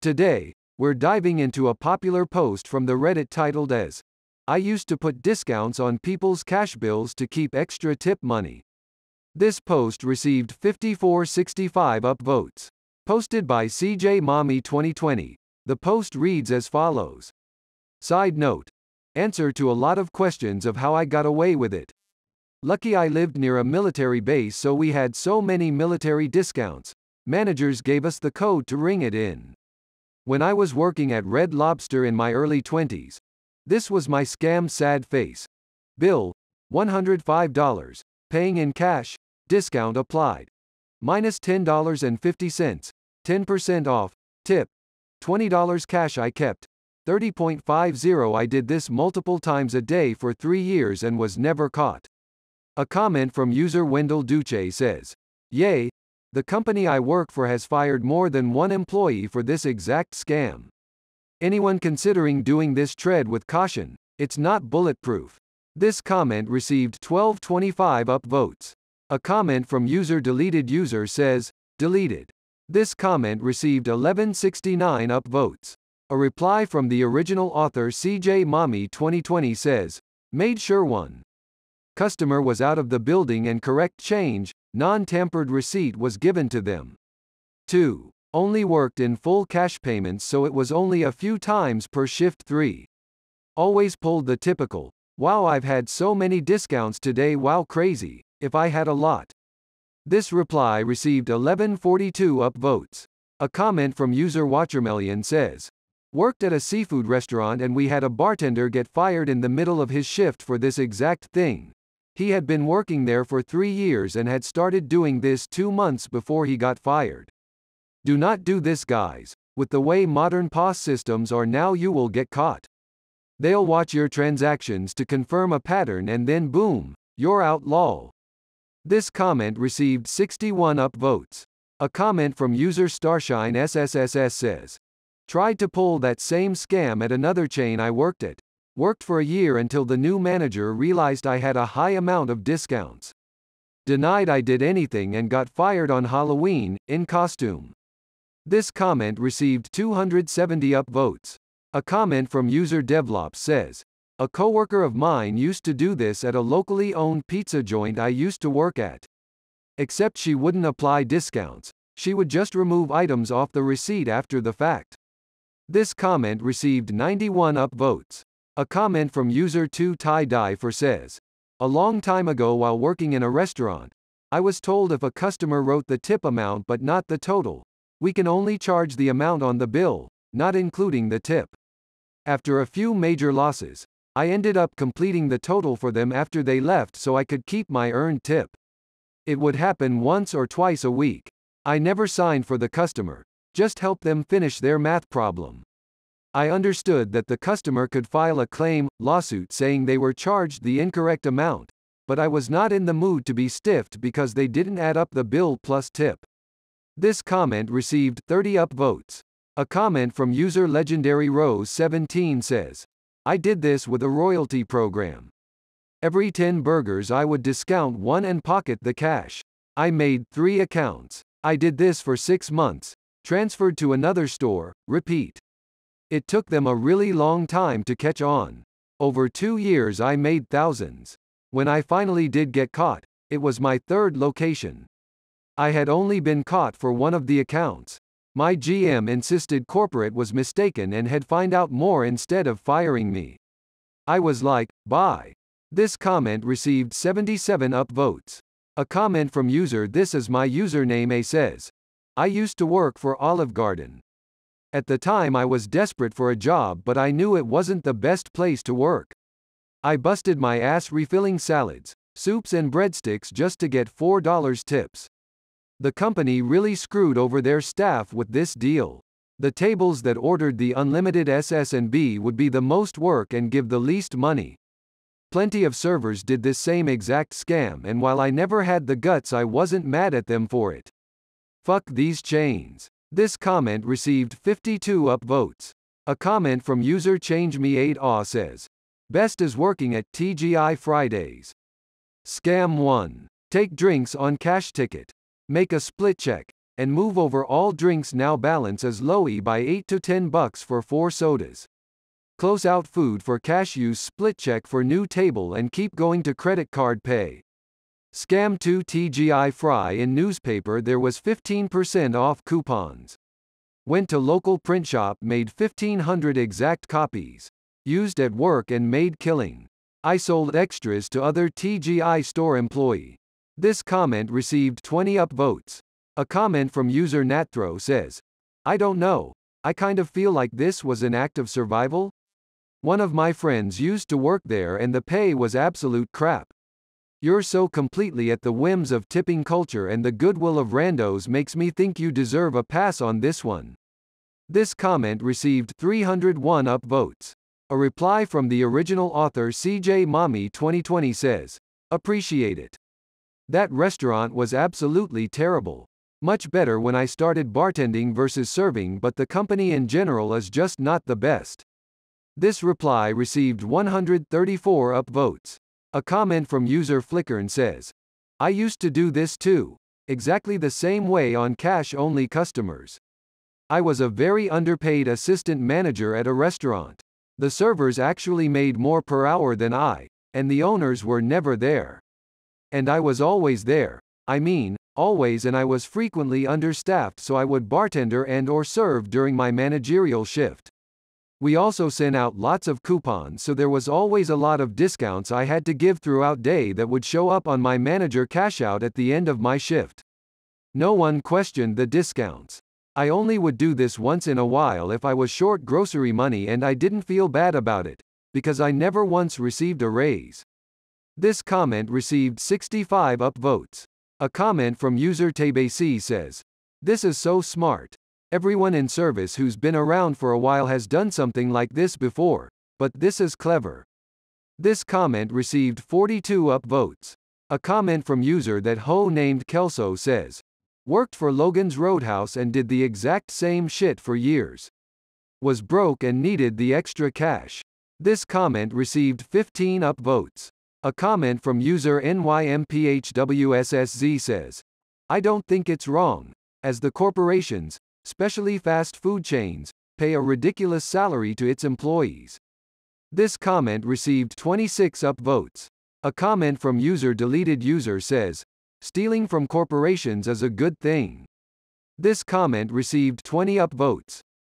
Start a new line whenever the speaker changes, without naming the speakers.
Today, we're diving into a popular post from the Reddit titled as, "I used to put discounts on people's cash bills to keep extra tip money." This post received 5465 upvotes. Posted by CJ Mommy 2020. The post reads as follows. Side note. Answer to a lot of questions of how I got away with it. Lucky I lived near a military base, so we had so many military discounts. Managers gave us the code to ring it in. When I was working at Red Lobster in my early 20s. This was my scam sad face. Bill, $105. Paying in cash. Discount applied. Minus $10.50. 10% off. Tip. $20 cash I kept. 30.50. I did this multiple times a day for 3 years and was never caught. A comment from user Wendell Duce says, "Yay! The company I work for has fired more than one employee for this exact scam. Anyone considering doing this, tread with caution. It's not bulletproof." This comment received 1225 upvotes. A comment from user Deleted User says, "Deleted." This comment received 1169 upvotes. A reply from the original author CJ Mommy 2020 says, "Made sure one customer was out of the building and correct change, non-tampered receipt was given to them. 2. Only worked in full cash payments, so it was only a few times per shift. 3. Always pulled the typical, 'Wow, I've had so many discounts today, wow, crazy, if I had a lot.'" This reply received 1142 upvotes. A comment from user Watchermelion says, "Worked at a seafood restaurant and we had a bartender get fired in the middle of his shift for this exact thing. He had been working there for 3 years and had started doing this 2 months before he got fired. Do not do this, guys. With the way modern POS systems are now, you will get caught. They'll watch your transactions to confirm a pattern and then boom, you're out, lol." This comment received 61 upvotes. A comment from user Starshine SSSS says, "Tried to pull that same scam at another chain I worked at. Worked for a year until the new manager realized I had a high amount of discounts. Denied I did anything and got fired on Halloween, in costume." This comment received 270 upvotes. A comment from user Devlops says, "A coworker of mine used to do this at a locally owned pizza joint I used to work at. Except she wouldn't apply discounts. She would just remove items off the receipt after the fact." This comment received 91 upvotes. A comment from user 2 Tie Dye for says, "A long time ago while working in a restaurant, I was told if a customer wrote the tip amount but not the total, we can only charge the amount on the bill, not including the tip. After a few major losses, I ended up completing the total for them after they left so I could keep my earned tip. It would happen once or twice a week. I never signed for the customer, just helped them finish their math problem. I understood that the customer could file a claim, lawsuit saying they were charged the incorrect amount, but I was not in the mood to be stiffed because they didn't add up the bill plus tip." This comment received 30 upvotes. A comment from user Legendary Rose 17 says, "I did this with a royalty program. Every 10 burgers I would discount 1 and pocket the cash. I made 3 accounts. I did this for 6 months, transferred to another store, repeat. It took them a really long time to catch on. Over 2 years I made thousands. When I finally did get caught, it was my 3rd location. I had only been caught for one of the accounts. My GM insisted corporate was mistaken and had found out more instead of firing me. I was like, bye." This comment received 77 upvotes. A comment from user This Is My Username A says, "I used to work for Olive Garden. At the time I was desperate for a job, but I knew it wasn't the best place to work. I busted my ass refilling salads, soups and breadsticks just to get $4 tips. The company really screwed over their staff with this deal. The tables that ordered the unlimited SS&B would be the most work and give the least money. Plenty of servers did this same exact scam, and while I never had the guts, I wasn't mad at them for it. Fuck these chains." This comment received 52 upvotes. A comment from user ChangeMe8Aw says, "Best is working at TGI Fridays. Scam 1. Take drinks on cash ticket. Make a split check. and move over all drinks now balance as lowy by $8 to $10 for 4 sodas. Close out food for cash use split check for new table and keep going to credit card pay. Scam 2 TGI fry in newspaper there was 15% off coupons. Went to local print shop made 1,500 exact copies. Used at work and made killing. I sold extras to other TGI store employee. This comment received 20 upvotes. A comment from user Natthro says, I don't know, I kind of feel like this was an act of survival. One of my friends used to work there and the pay was absolute crap. You're so completely at the whims of tipping culture and the goodwill of randos makes me think you deserve a pass on this one. This comment received 301 upvotes. A reply from the original author CJ Mommy 2020 says, appreciate it. That restaurant was absolutely terrible. Much better when I started bartending versus serving, but the company in general is just not the best. This reply received 134 upvotes. A comment from user Flickern says, I used to do this too. Exactly the same way on cash-only customers. I was a very underpaid assistant manager at a restaurant. The servers actually made more per hour than I, and the owners were never there. And I was always there. I mean, always, and I was frequently understaffed, so I would bartender and or serve during my managerial shift. We also sent out lots of coupons, so there was always a lot of discounts I had to give throughout day that would show up on my manager cash out at the end of my shift. No one questioned the discounts. I only would do this once in a while if I was short grocery money and I didn't feel bad about it, because I never once received a raise. This comment received 65 upvotes. A comment from user Tebesi says, this is so smart. Everyone in service who's been around for a while has done something like this before, but this is clever. This comment received 42 upvotes. A comment from user that Ho named Kelso says, worked for Logan's Roadhouse and did the exact same shit for years. Was broke and needed the extra cash. This comment received 15 upvotes. A comment from user NYMPHWSSZ says, I don't think it's wrong, as the corporations, especially fast food chains, pay a ridiculous salary to its employees. This comment received 26 upvotes. A comment from user deleted user says, stealing from corporations is a good thing. This comment received 20 upvotes.